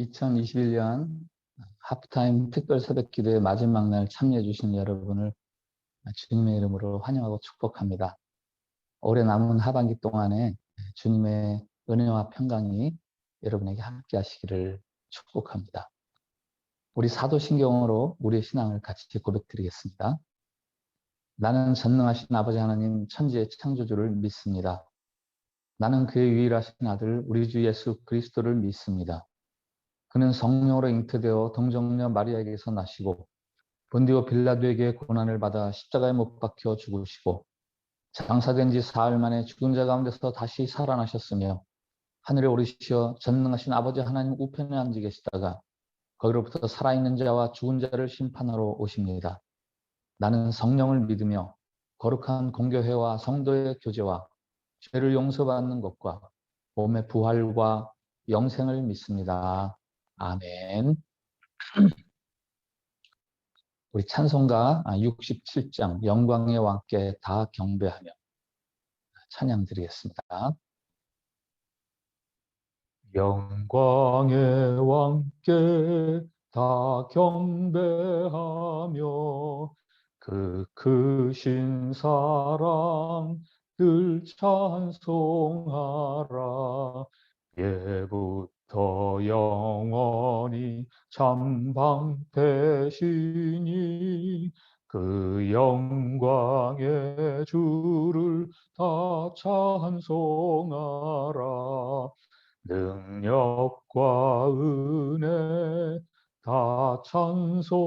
2021년 하프타임 특별 새벽 기도의 마지막 날 참여해 주신 여러분을 주님의 이름으로 환영하고 축복합니다. 올해 남은 하반기 동안에 주님의 은혜와 평강이 여러분에게 함께 하시기를 축복합니다. 우리 사도신경으로 우리의 신앙을 같이 고백드리겠습니다. 나는 전능하신 아버지 하나님 천지의 창조주를 믿습니다. 나는 그의 유일하신 아들 우리 주 예수 그리스도를 믿습니다. 그는 성령으로 잉태되어 동정녀 마리아에게서 나시고 본디오 빌라도에게 고난을 받아 십자가에 못 박혀 죽으시고 장사된 지 사흘 만에 죽은 자 가운데서 다시 살아나셨으며 하늘에 오르시어 전능하신 아버지 하나님 우편에 앉아 계시다가 거기로부터 살아있는 자와 죽은 자를 심판하러 오십니다. 나는 성령을 믿으며 거룩한 공교회와 성도의 교제와 죄를 용서받는 것과 몸의 부활과 영생을 믿습니다. 아멘. 우리 찬송가 67장 영광의 왕께 다 경배하며 찬양 드리겠습니다. 영광의 왕께 다 경배하며 그 크신 사랑 늘 찬송하라. 예부터 영원히 참방되시니 그 영광의 주를 다 찬송하라. 능력과 은혜 다 찬송하라.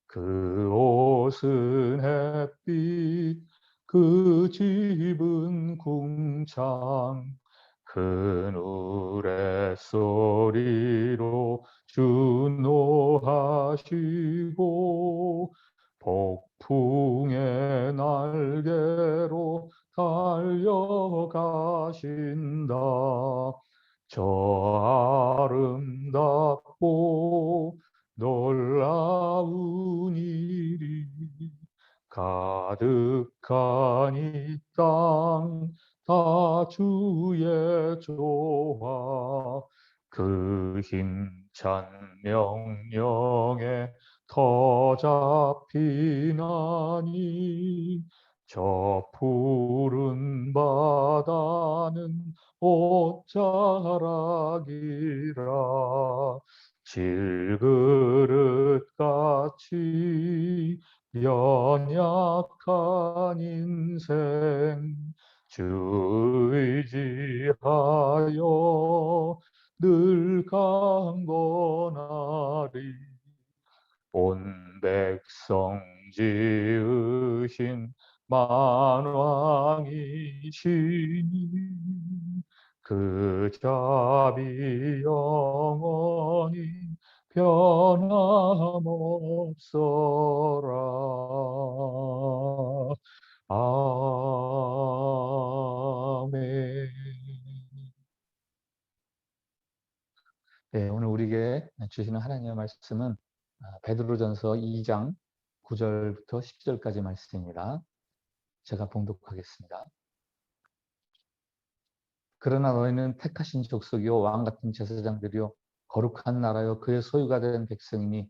그 옷은 햇빛 그 집은 궁창 큰 우레소리로 준호하시고 폭풍의 날개로 달려가신다. 저 아름답고 놀라운 일이 가득한 이 땅 다 주의 조화 그 힘찬 명령에 터 잡히나니 저 푸른 바다는 옷자락이라. 질그릇같이 연약한 인생 주 의지하여 늘 강건하리. 온 백성 지으신 만왕이시니 그 자비 영원히 변함없어라. 아멘. 네, 오늘 우리에게 주시는 하나님의 말씀은 베드로전서 2장 9절부터 10절까지 말씀입니다. 제가 봉독하겠습니다. 그러나 너희는 택하신 족속이요 왕같은 제사장들이요 거룩한 나라요 그의 소유가 된 백성이니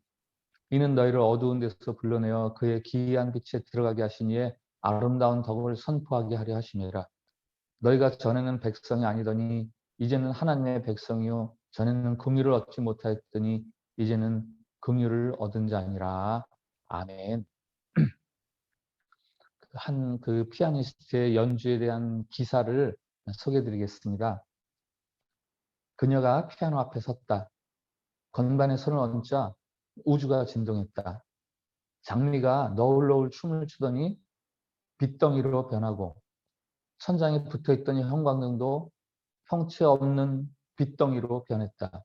이는 너희를 어두운 데서 불러내어 그의 기이한 빛에 들어가게 하신 이의 아름다운 덕을 선포하게 하려 하심이라. 너희가 전에는 백성이 아니더니 이제는 하나님의 백성이요 전에는 긍휼을 얻지 못하였더니 이제는 긍휼을 얻은 자니라. 아멘. 한 그 피아니스트의 연주에 대한 기사를 소개해드리겠습니다. 그녀가 피아노 앞에 섰다. 건반에 손을 얹자 우주가 진동했다. 장미가 너울너울 춤을 추더니 빛덩이로 변하고 천장에 붙어있던 형광등도 형체 없는 빛덩이로 변했다.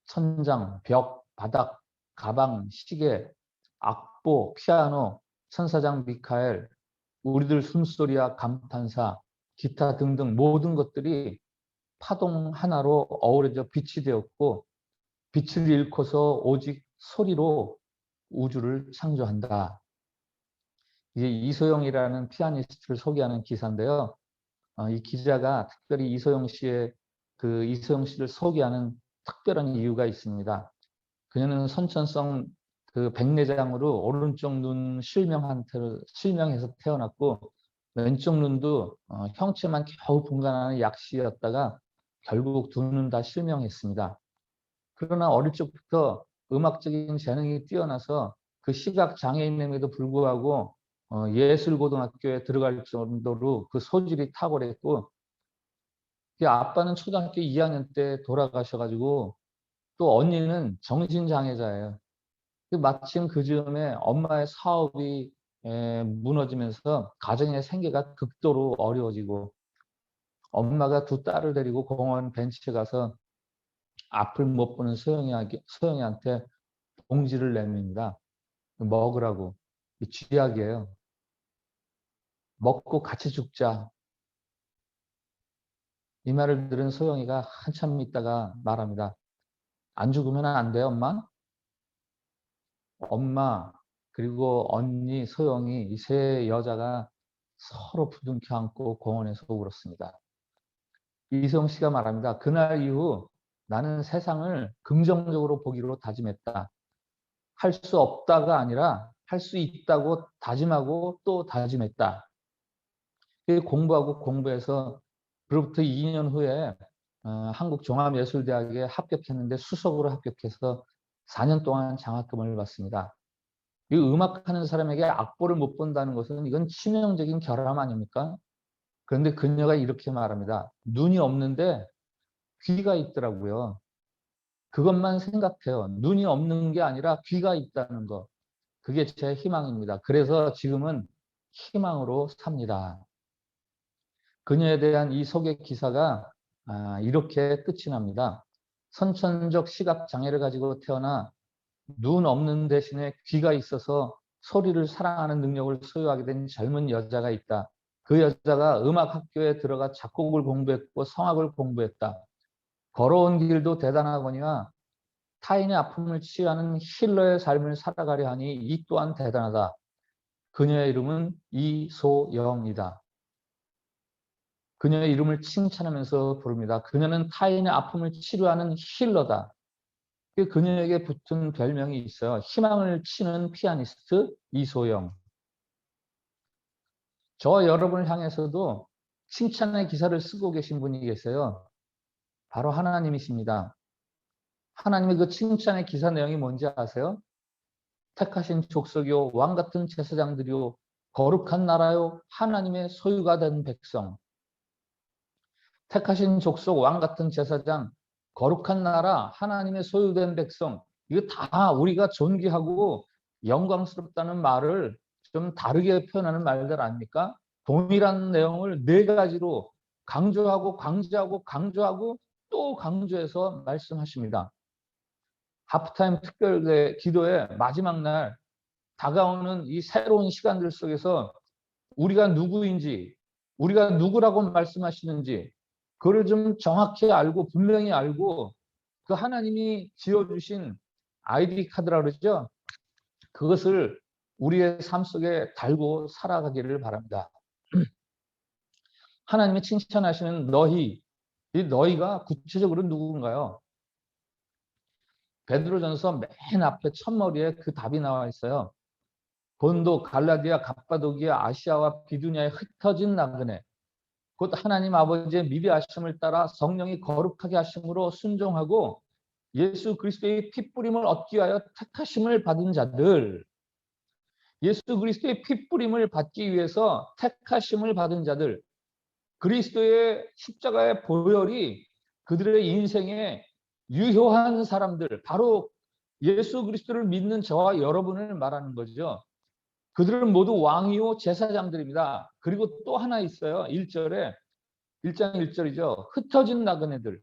천장, 벽, 바닥, 가방, 시계, 악보, 피아노, 천사장 미카엘, 우리들 숨소리와 감탄사, 기타 등등 모든 것들이 파동 하나로 어우러져 빛이 되었고 빛을 잃고서 오직 소리로 우주를 창조한다. 이제 이소영이라는 피아니스트를 소개하는 기사인데요. 이 기자가 특별히 이소영 씨의 그 이소영 씨를 소개하는 특별한 이유가 있습니다. 그녀는 선천성 그 백내장으로 오른쪽 눈 실명해서 태어났고 왼쪽 눈도 형체만 겨우 분간하는 약시였다가 결국 두 눈 다 실명했습니다. 그러나 어릴 적부터 음악적인 재능이 뛰어나서 그 시각 장애인임에도 불구하고 예술고등학교에 들어갈 정도로 그 소질이 탁월했고, 아빠는 초등학교 2학년 때 돌아가셔가지고 또 언니는 정신장애자예요. 마침 그 즈음에 엄마의 사업이 무너지면서 가정의 생계가 극도로 어려워지고 엄마가 두 딸을 데리고 공원 벤치에 가서 앞을 못 보는 소영이한테 봉지를 내밉니다. 먹으라고. 쥐약이에요. 먹고 같이 죽자. 이 말을 들은 소영이가 한참 있다가 말합니다. 안 죽으면 안 돼요, 엄마? 엄마, 그리고 언니, 소영이 이 세 여자가 서로 부둥켜 안고 공원에서 울었습니다. 이소영 씨가 말합니다. 그날 이후 나는 세상을 긍정적으로 보기로 다짐했다. 할 수 없다가 아니라 할 수 있다고 다짐하고 또 다짐했다. 공부하고 공부해서 그로부터 2년 후에 한국종합예술대학에 합격했는데 수석으로 합격해서 4년 동안 장학금을 받습니다. 이 음악하는 사람에게 악보를 못 본다는 것은 이건 치명적인 결함 아닙니까? 그런데 그녀가 이렇게 말합니다. 눈이 없는데 귀가 있더라고요. 그것만 생각해요. 눈이 없는 게 아니라 귀가 있다는 거. 그게 제 희망입니다. 그래서 지금은 희망으로 삽니다. 그녀에 대한 이 소개 기사가 이렇게 끝이 납니다. 선천적 시각 장애를 가지고 태어나 눈 없는 대신에 귀가 있어서 소리를 사랑하는 능력을 소유하게 된 젊은 여자가 있다. 그 여자가 음악학교에 들어가 작곡을 공부했고 성악을 공부했다. 걸어온 길도 대단하거니와 타인의 아픔을 치유하는 힐러의 삶을 살아가려 하니 이 또한 대단하다. 그녀의 이름은 이소영이다. 그녀의 이름을 칭찬하면서 부릅니다. 그녀는 타인의 아픔을 치료하는 힐러다. 그녀에게 붙은 별명이 있어요. 희망을 치는 피아니스트 이소영. 저와 여러분을 향해서도 칭찬의 기사를 쓰고 계신 분이 계세요. 바로 하나님이십니다. 하나님의 그 칭찬의 기사 내용이 뭔지 아세요? 택하신 족속이요 왕 같은 제사장들이요 거룩한 나라요 하나님의 소유가 된 백성. 택하신 족속 왕 같은 제사장, 거룩한 나라, 하나님의 소유된 백성, 이거 다 우리가 존귀하고 영광스럽다는 말을 좀 다르게 표현하는 말들 아닙니까? 동일한 내용을 네 가지로 강조하고 강조하고 강조하고 또 강조해서 말씀하십니다. 하프타임 특별 기도의 마지막 날 다가오는 이 새로운 시간들 속에서 우리가 누구인지, 우리가 누구라고 말씀하시는지 그걸 좀 정확히 알고 분명히 알고 그 하나님이 지어주신 아이디 카드라 그러죠. 그것을 우리의 삶 속에 달고 살아가기를 바랍니다. 하나님이 칭찬하시는 너희, 이 너희가 구체적으로 누군가요? 베드로전서 맨 앞에 첫머리에 그 답이 나와 있어요. 본도, 갈라디아, 갑바도기아, 아시아와 비두니아에 흩어진 나그네 곧 하나님 아버지의 미비하심을 따라 성령이 거룩하게 하심으로 순종하고 예수 그리스도의 핏뿌림을 얻기 위하여 택하심을 받은 자들, 예수 그리스도의 핏뿌림을 받기 위해서 택하심을 받은 자들, 그리스도의 십자가의 보혈이 그들의 인생에 유효한 사람들, 바로 예수 그리스도를 믿는 저와 여러분을 말하는 거죠. 그들은 모두 왕이요 제사장들입니다. 그리고 또 하나 있어요. 1장 1절이죠. 흩어진 나그네들.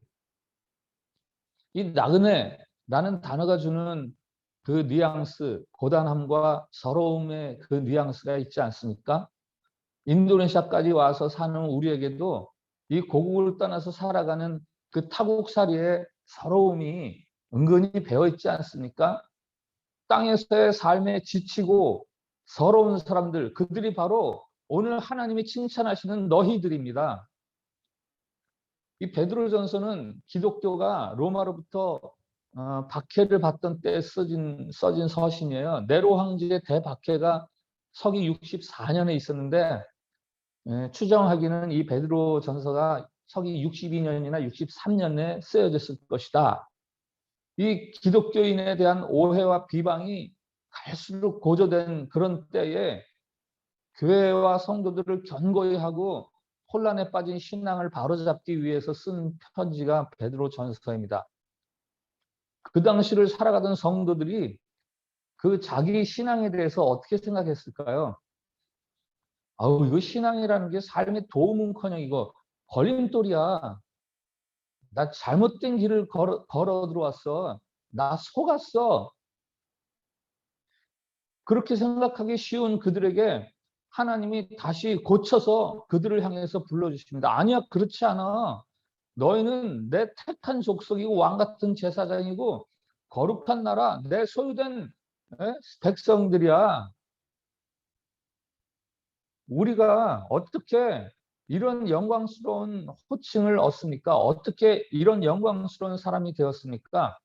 이 나그네라는 단어가 주는 그 뉘앙스, 고단함과 서러움의 그 뉘앙스가 있지 않습니까? 인도네시아까지 와서 사는 우리에게도 이 고국을 떠나서 살아가는 그 타국살이의 서러움이 은근히 배어있지 않습니까? 땅에서의 삶에 지치고 서러운 사람들, 그들이 바로 오늘 하나님이 칭찬하시는 너희들입니다. 이 베드로전서는 기독교가 로마로부터 박해를 받던 때에 써진 서신이에요. 네로 황제의 대박해가 서기 64년에 있었는데 추정하기는 이 베드로전서가 서기 62년이나 63년에 쓰여졌을 것이다. 이 기독교인에 대한 오해와 비방이 갈수록 고조된 그런 때에 교회와 성도들을 견고히 하고 혼란에 빠진 신앙을 바로잡기 위해서 쓴 편지가 베드로전서입니다. 그 당시를 살아가던 성도들이 그 자기 신앙에 대해서 어떻게 생각했을까요? 아우, 이거 신앙이라는 게 삶의 도움은커녕 이거 걸림돌이야. 나 잘못된 길을 걸어 들어왔어. 나 속았어. 그렇게 생각하기 쉬운 그들에게 하나님이 다시 고쳐서 그들을 향해서 불러주십니다. 아니야, 그렇지 않아. 너희는 내 택한 족속이고 왕같은 제사장이고 거룩한 나라, 내 소유된 백성들이야. 우리가 어떻게 이런 영광스러운 호칭을 얻습니까? 어떻게 이런 영광스러운 사람이 되었습니까?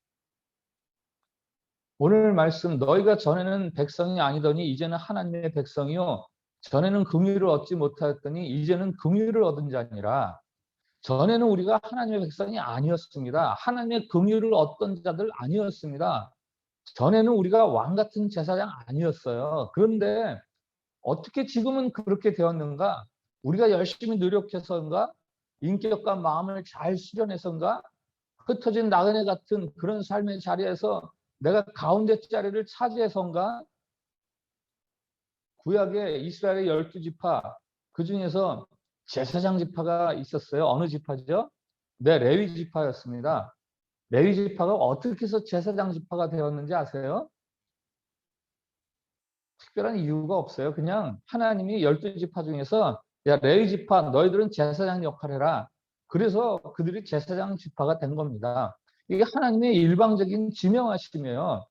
오늘 말씀, 너희가 전에는 백성이 아니더니 이제는 하나님의 백성이요 전에는 긍휼을 얻지 못하였더니 이제는 긍휼을 얻은 자니라. 전에는 우리가 하나님의 백성이 아니었습니다. 하나님의 긍휼을 얻던 자들 아니었습니다. 전에는 우리가 왕 같은 제사장 아니었어요. 그런데 어떻게 지금은 그렇게 되었는가? 우리가 열심히 노력해서인가? 인격과 마음을 잘 수련해서인가? 흩어진 나그네 같은 그런 삶의 자리에서 내가 가운데 자리를 차지해서인가? 구약에 이스라엘의 12지파 그 중에서 제사장 지파가 있었어요. 어느 지파죠? 네, 레위 지파였습니다. 레위 지파가 어떻게 해서 제사장 지파가 되었는지 아세요? 특별한 이유가 없어요. 그냥 하나님이 12지파 중에서 야, 레위 지파 너희들은 제사장 역할을 해라. 그래서 그들이 제사장 지파가 된 겁니다. 이게 하나님의 일방적인 지명하심이에요.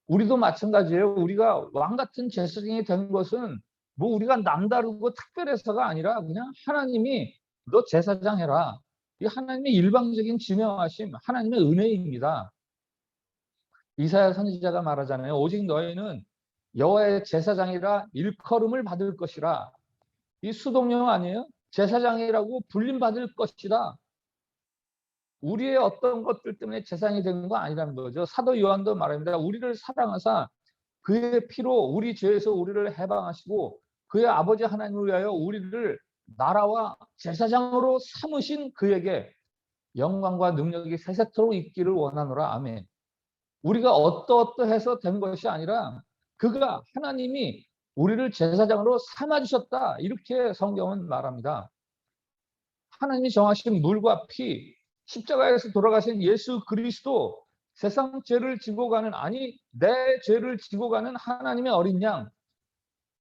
우리도 마찬가지예요. 우리가 왕 같은 제사장이 된 것은 뭐 우리가 남다르고 특별해서가 아니라 그냥 하나님이 너 제사장 해라. 이 하나님의 일방적인 지명하심, 하나님의 은혜입니다. 이사야 선지자가 말하잖아요. 오직 너희는 여호와의 제사장이라 일컬음을 받을 것이라. 이 수동령 아니에요? 제사장이라고 불림받을 것이다. 우리의 어떤 것들 때문에 제사장이 되는 거 아니라는 거죠. 사도 요한도 말합니다. 우리를 사랑하사 그의 피로 우리 죄에서 우리를 해방하시고 그의 아버지 하나님을 위하여 우리를 나라와 제사장으로 삼으신 그에게 영광과 능력이 세세토록 있기를 원하노라. 아멘. 우리가 어떠어떠해서 된 것이 아니라 그가 하나님이 우리를 제사장으로 삼아주셨다. 이렇게 성경은 말합니다. 하나님이 정하신 물과 피, 십자가에서 돌아가신 예수 그리스도, 세상 죄를 지고 가는, 아니 내 죄를 지고 가는 하나님의 어린 양,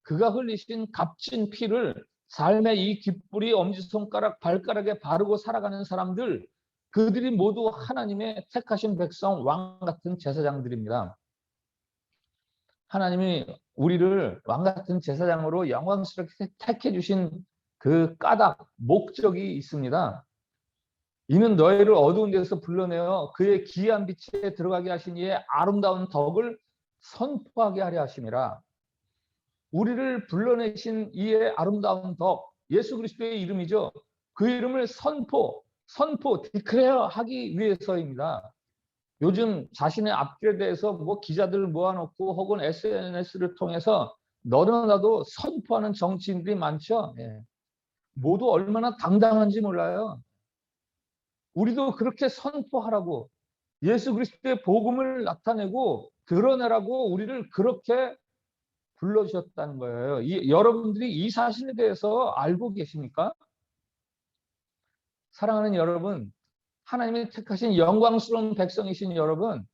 그가 흘리신 값진 피를 삶의 이 깃뿌리 엄지손가락 발가락에 바르고 살아가는 사람들, 그들이 모두 하나님의 택하신 백성, 왕 같은 제사장들입니다. 하나님이 우리를 왕 같은 제사장으로 영광스럽게 택해 주신 그 까닭, 목적이 있습니다. 이는 너희를 어두운 데서 불러내어 그의 기이한 빛에 들어가게 하신 이의 아름다운 덕을 선포하게 하려 하심이라. 우리를 불러내신 이의 아름다운 덕, 예수 그리스도의 이름이죠. 그 이름을 선포, 디클레어 하기 위해서입니다. 요즘 자신의 앞길에 대해서 뭐 기자들을 모아놓고 혹은 SNS를 통해서 너나 나도 선포하는 정치인들이 많죠. 예. 모두 얼마나 당당한지 몰라요. 우리도 그렇게 선포하라고, 예수 그리스도의 복음을 나타내고 드러내라고 우리를 그렇게 불러주셨다는 거예요. 여러분들이 이 사실에 대해서 알고 계십니까? 사랑하는 여러분, 하나님이 택하신 영광스러운 백성이신 여러분,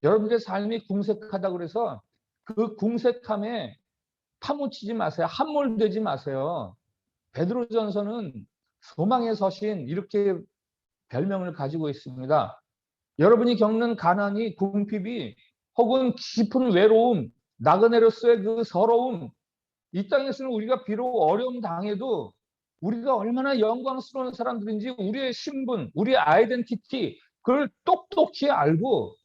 여러분들의 삶이 궁색하다고 그래서 그 궁색함에 파묻히지 마세요. 함몰되지 마세요. 베드로전서는 소망의 서신 이렇게 별명을 가지고 있습니다. 여러분이 겪는 가난이, 궁핍이 혹은 깊은 외로움, 나그네로서의 그 서러움, 이 땅에서는 우리가 비록 어려움 당해도 우리가 얼마나 영광스러운 사람들인지 우리의 신분, 우리의 아이덴티티 그걸 똑똑히 알고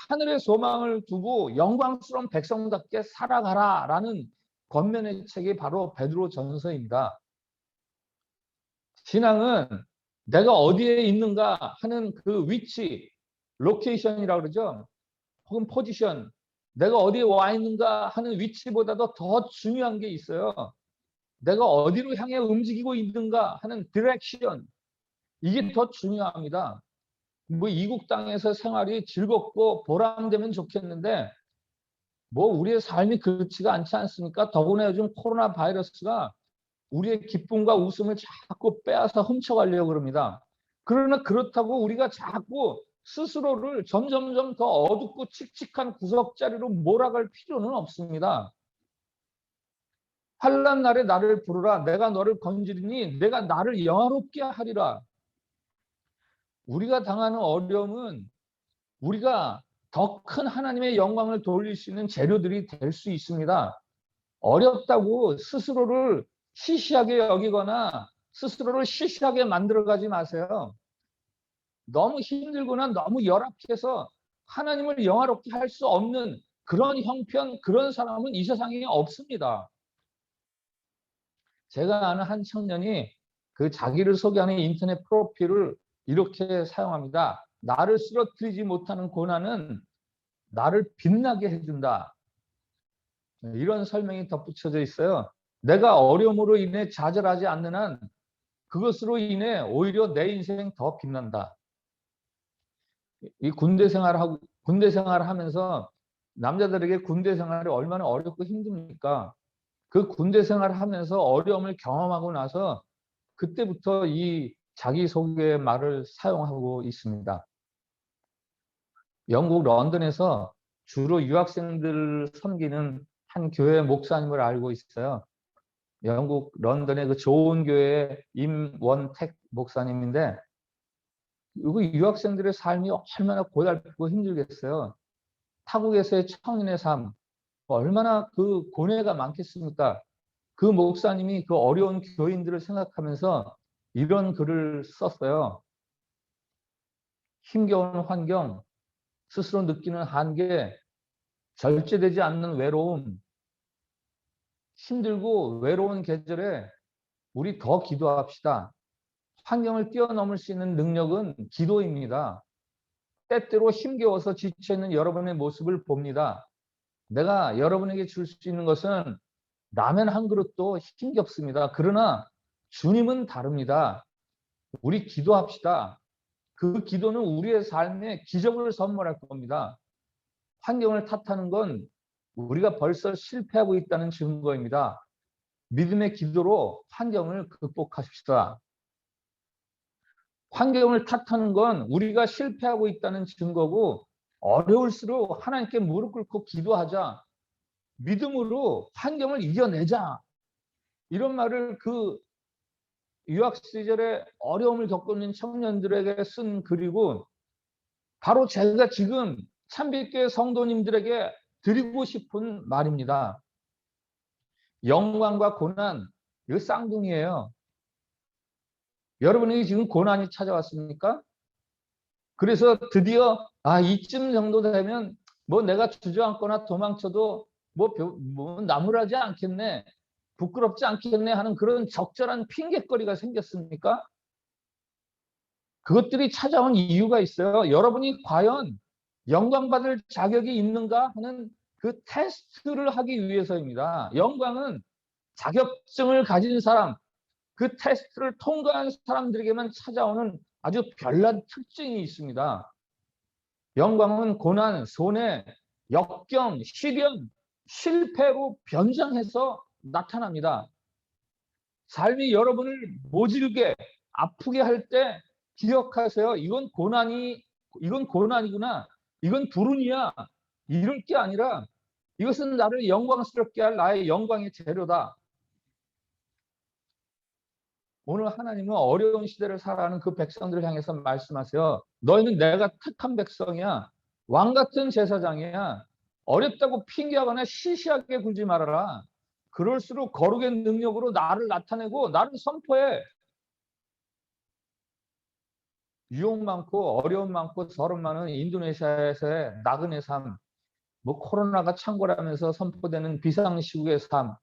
하늘의 소망을 두고 영광스러운 백성답게 살아가라라는 권면의 책이 바로 베드로 전서입니다. 신앙은 내가 어디에 있는가 하는 그 위치, 로케이션이라고 그러죠. 혹은 포지션, 내가 어디에 와 있는가 하는 위치보다도 더 중요한 게 있어요. 내가 어디로 향해 움직이고 있는가 하는 디렉션, 이게 더 중요합니다. 뭐 이국 땅에서 생활이 즐겁고 보람되면 좋겠는데 뭐 우리의 삶이 그렇지가 않지 않습니까? 더구나 요즘 코로나 바이러스가 우리의 기쁨과 웃음을 자꾸 빼앗아 훔쳐가려고 그럽니다. 그러나 그렇다고 우리가 자꾸 스스로를 점점점 더 어둡고 칙칙한 구석자리로 몰아갈 필요는 없습니다. 환난 날에 나를 부르라. 내가 너를 건지리니 내가 나를 영화롭게 하리라. 우리가 당하는 어려움은 우리가 더 큰 하나님의 영광을 돌릴 수 있는 재료들이 될 수 있습니다. 어렵다고 스스로를 시시하게 여기거나 스스로를 시시하게 만들어가지 마세요. 너무 힘들거나 너무 열악해서 하나님을 영화롭게 할 수 없는 그런 형편, 그런 사람은 이 세상에 없습니다. 제가 아는 한 청년이 그 자기를 소개하는 인터넷 프로필을 이렇게 사용합니다. 나를 쓰러뜨리지 못하는 고난은 나를 빛나게 해준다. 이런 설명이 덧붙여져 있어요. 내가 어려움으로 인해 좌절하지 않는 한 그것으로 인해 오히려 내 인생 더 빛난다. 이 군대 생활을 하면서 남자들에게 군대 생활이 얼마나 어렵고 힘듭니까? 그 군대 생활을 하면서 어려움을 경험하고 나서 그때부터 이 자기소개 말을 사용하고 있습니다. 영국 런던에서 주로 유학생들을 섬기는 한 교회 목사님을 알고 있어요. 영국 런던의 그 좋은 교회의 임원택 목사님인데 이 유학생들의 삶이 얼마나 고달프고 힘들겠어요. 타국에서의 청인의 삶 얼마나 그 고뇌가 많겠습니까? 그 목사님이 그 어려운 교인들을 생각하면서 이런 글을 썼어요. 힘겨운 환경, 스스로 느끼는 한계, 절제되지 않는 외로움, 힘들고 외로운 계절에 우리 더 기도합시다. 환경을 뛰어넘을 수 있는 능력은 기도입니다. 때때로 힘겨워서 지쳐있는 여러분의 모습을 봅니다. 내가 여러분에게 줄 수 있는 것은 라면 한 그릇도 힘겹습니다. 그러나 주님은 다릅니다. 우리 기도합시다. 그 기도는 우리의 삶에 기적을 선물할 겁니다. 환경을 탓하는 건 우리가 벌써 실패하고 있다는 증거입니다. 믿음의 기도로 환경을 극복하십시다. 환경을 탓하는 건 우리가 실패하고 있다는 증거고 어려울수록 하나님께 무릎 꿇고 기도하자. 믿음으로 환경을 이겨내자. 이런 말을 그 유학 시절에 어려움을 겪고 있는 청년들에게 쓴 글이고 바로 제가 지금 참빛교회 성도님들에게 드리고 싶은 말입니다. 영광과 고난, 이거 쌍둥이에요. 여러분에게 지금 고난이 찾아왔습니까? 그래서 드디어 이쯤 정도 되면 뭐 내가 주저앉거나 도망쳐도 뭐 나무라지 않겠네, 부끄럽지 않겠네 하는 그런 적절한 핑곗거리가 생겼습니까? 그것들이 찾아온 이유가 있어요. 여러분이 과연 영광받을 자격이 있는가 하는 그 테스트를 하기 위해서입니다. 영광은 자격증을 가진 사람, 그 테스트를 통과한 사람들에게만 찾아오는 아주 별난 특징이 있습니다. 영광은 고난, 손해, 역경, 시련, 실패로 변장해서 나타납니다. 삶이 여러분을 모질게 아프게 할 때 기억하세요. 이건 고난이구나. 이건 불운이야. 이럴 게 아니라 이것은 나를 영광스럽게 할 나의 영광의 재료다. 오늘 하나님은 어려운 시대를 살아가는 그 백성들을 향해서 말씀하세요. 너희는 내가 택한 백성이야. 왕 같은 제사장이야. 어렵다고 핑계하거나 시시하게 굴지 말아라. 그럴수록 거룩의 능력으로 나를 나타내고 나를 선포해. 유혹 많고 어려움 많고 서름 많은 인도네시아에서의 나그네 삶, 뭐 코로나가 창궐하면서 선포되는 비상시국의 삶,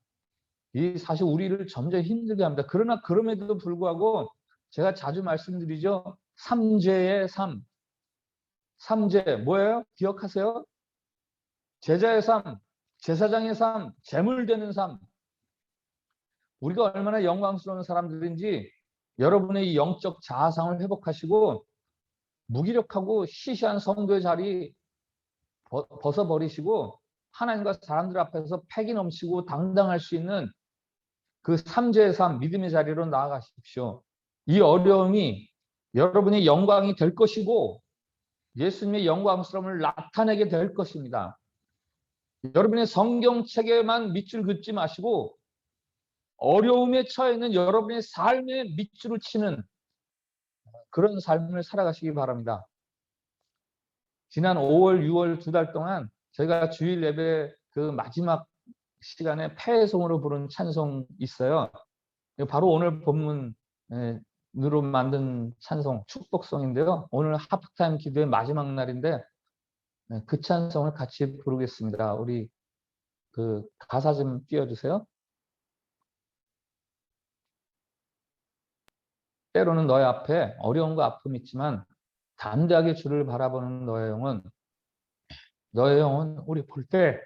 이 사실 우리를 점점 힘들게 합니다. 그러나 그럼에도 불구하고 제가 자주 말씀드리죠. 삼제의 삶. 삼제 뭐예요? 기억하세요? 제자의 삶, 제사장의 삶, 재물되는 삶. 우리가 얼마나 영광스러운 사람들인지 여러분의 이 영적 자아상을 회복하시고 무기력하고 시시한 성도의 자리 벗어버리시고 하나님과 사람들 앞에서 패기 넘치고 당당할 수 있는 그 삼제의 삶, 믿음의 자리로 나아가십시오. 이 어려움이 여러분의 영광이 될 것이고 예수님의 영광스러움을 나타내게 될 것입니다. 여러분의 성경책에만 밑줄 긋지 마시고 어려움에 처해 있는 여러분의 삶에 밑줄을 치는 그런 삶을 살아가시기 바랍니다. 지난 5월, 6월 2달 동안 저희가 주일 예배 그 마지막 시간에 폐송으로 부른 찬송 있어요. 바로 오늘 본문으로 만든 찬송, 축복송인데요. 오늘 하프타임 기도의 마지막 날인데 그 찬송을 같이 부르겠습니다. 우리 그 가사 좀 띄워주세요. 때로는 너의 앞에 어려움과 아픔이 있지만 담대하게 주를 바라보는 너의 영혼 우리 볼 때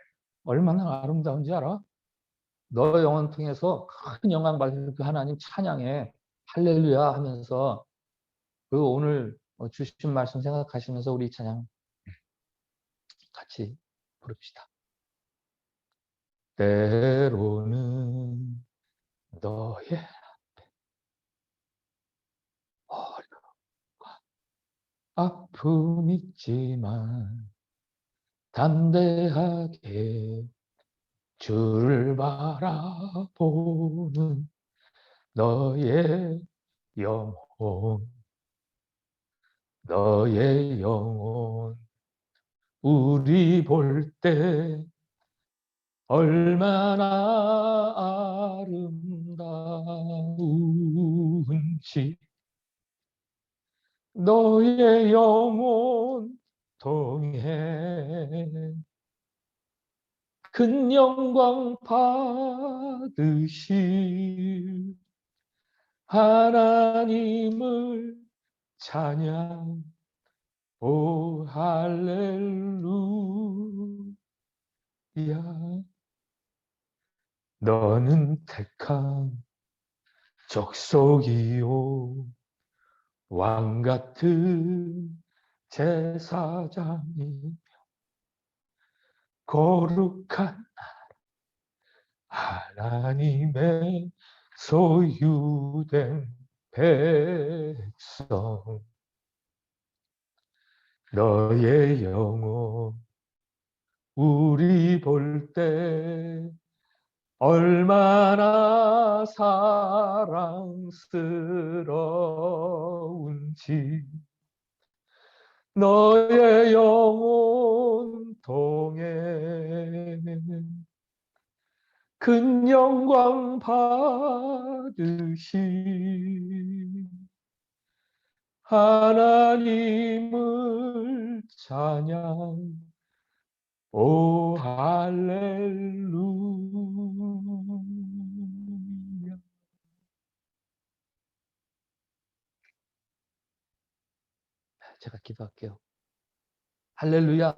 얼마나 아름다운지 알아? 너의 영혼 통해서 큰 영광 받을 그 하나님 찬양해 할렐루야 하면서 그 오늘 주신 말씀 생각하시면서 우리 찬양 같이 부릅시다. 때로는 너의 어려움과 아픔 있지만 담대하게 주를 바라보는 너의 영혼 우리 볼 때 얼마나 아름다운지 너의 영혼 통해 큰 영광 받으실 하나님을 찬양 오 할렐루야 너는 택한 족속이요 왕같은 제사장이며 거룩한 하나님의 소유된 백성 너의 영혼 우리 볼 때 얼마나 사랑스러운지 너의 영혼 통해 큰 영광 받으신 하나님을 찬양 오 할렐루야 제가 기도할게요. 할렐루야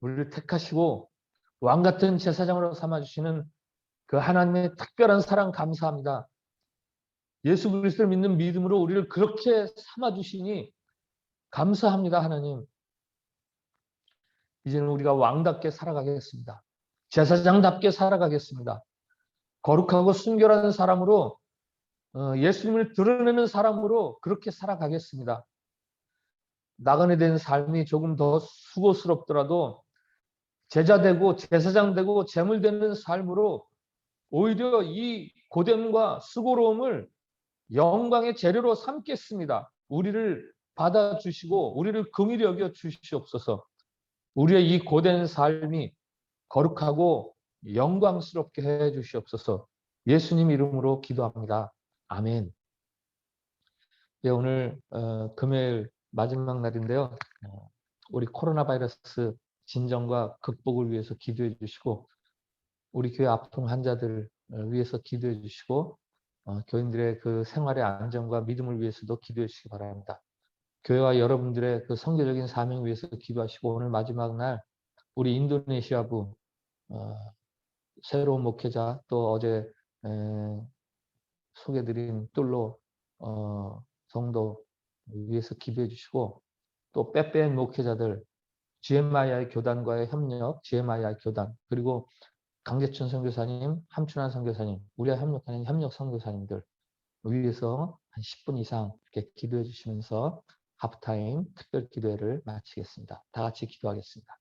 우리를 택하시고 왕같은 제사장으로 삼아주시는 그 하나님의 특별한 사랑 감사합니다. 예수 그리스도를 믿는 믿음으로 우리를 그렇게 삼아주시니 감사합니다. 하나님 이제는 우리가 왕답게 살아가겠습니다. 제사장답게 살아가겠습니다. 거룩하고 순결한 사람으로 예수님을 드러내는 사람으로 그렇게 살아가겠습니다. 나그네 된 삶이 조금 더 수고스럽더라도 제자되고 제사장되고 제물되는 삶으로 오히려 이 고됨과 수고로움을 영광의 재료로 삼겠습니다. 우리를 받아주시고 우리를 긍휼히 여겨 주시옵소서. 우리의 이 고된 삶이 거룩하고 영광스럽게 해 주시옵소서. 예수님 이름으로 기도합니다. 아멘. 네, 오늘 금요일 마지막 날인데요. 우리 코로나 바이러스 진정과 극복을 위해서 기도해 주시고, 우리 교회 아픈 환자들 위해서 기도해 주시고, 교인들의 그 생활의 안전과 믿음을 위해서도 기도해 주시기 바랍니다. 교회와 여러분들의 그 선교적인 사명 위해서 기도하시고, 오늘 마지막 날 우리 인도네시아부 새로운 목회자, 또 어제 소개드린 뚫로 성도 위해서 기도해 주시고, 또 빼빼인 목회자들, GMII 교단과의 협력, GMII 교단, 그리고 강재춘 선교사님, 함춘환 선교사님, 우리와 협력하는 협력 선교사님들 위해서 한 10분 이상 이렇게 기도해 주시면서 하프타임 특별 기도회를 마치겠습니다. 다 같이 기도하겠습니다.